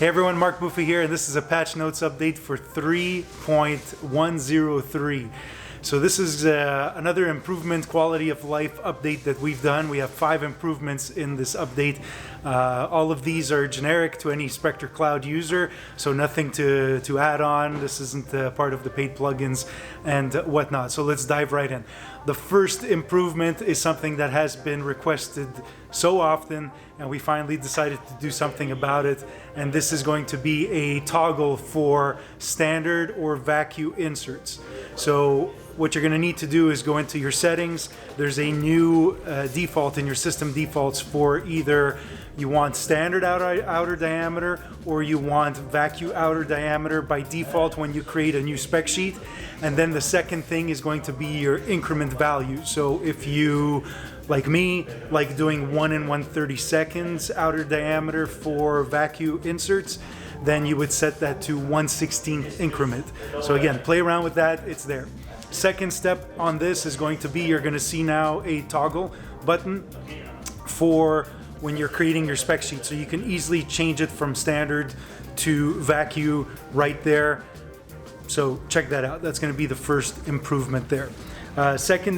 Hey everyone, Mark Buffa here, and this is a patch notes update for 3.103. So this is another improvement quality of life update that we've done. We have 5 improvements in this update. All of these are generic to any Spectre Cloud user, so nothing to add on. This isn't part of the paid plugins and whatnot. So let's dive right in. The first improvement is something that has been requested so often, and we finally decided to do something about it. And this is going to be a toggle for standard or VACU inserts. So what you're going to need to do is go into your settings. There's a new default in your system defaults for either you want standard outer diameter or you want VACU outer diameter by default when you create a new spec sheet. And then the second thing is going to be your increment value. So if you, like me, like doing 1 in 1/32 outer diameter for VACU inserts, then you would set that to 1/16 increment. So again, play around with that, it's there. Second step on this is going to be, you're going to see now a toggle button for when you're creating your spec sheet. So you can easily change it from standard to VACU right there. So check that out. That's going to be the first improvement there. The second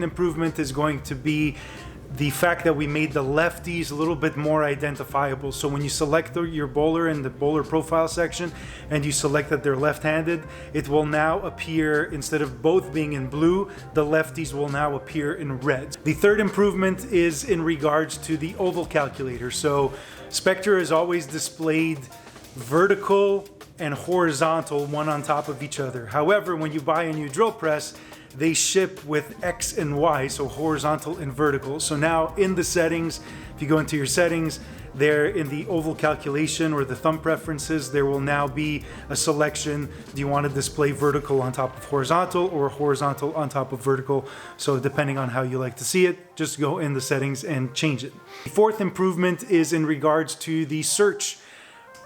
improvement is going to be the fact that we made the lefties a little bit more identifiable. So when you select your bowler in the bowler profile section and you select that they're left-handed, it will now appear, instead of both being in blue, the lefties will now appear in red. The third improvement is in regards to the oval calculator. So Spectre has always displayed vertical and horizontal one on top of each other. However, when you buy a new drill press, they ship with X and Y, so horizontal and vertical. So now in the settings, if you go into your settings, there in the oval calculation or the thumb preferences, there will now be a selection. Do you want to display vertical on top of horizontal or horizontal on top of vertical? So depending on how you like to see it, just go in the settings and change it. The fourth improvement is in regards to the search.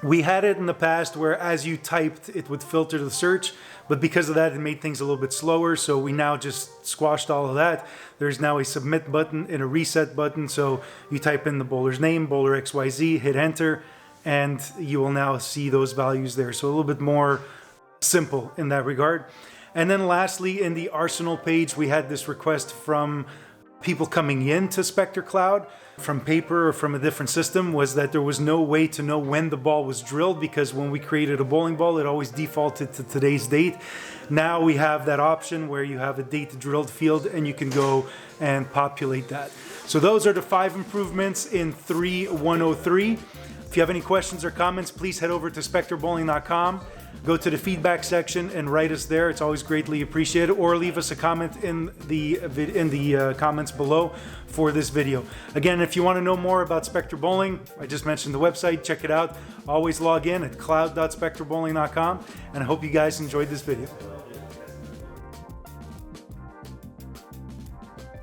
We had it in the past where as you typed, it would filter the search, but because of that, it made things a little bit slower. So we now just squashed all of that. There's now a submit button and a reset button. So you type in the bowler's name, bowler XYZ, hit enter, and you will now see those values there. So a little bit more simple in that regard. And then lastly, in the Arsenal page, we had this request from people coming into Spectre Cloud from paper or from a different system, was that there was no way to know when the ball was drilled, because when we created a bowling ball, it always defaulted to today's date. Now we have that option where you have a date drilled field and you can go and populate that. So those are the 5 improvements in 3.103. If you have any questions or comments, please head over to spectrebowling.com. Go to the feedback section and write us there. It's always greatly appreciated. Or leave us a comment in the comments below for this video. Again, if you want to know more about Spectre Bowling, I just mentioned the website. Check it out. Always log in at cloud.spectrebowling.com. And I hope you guys enjoyed this video.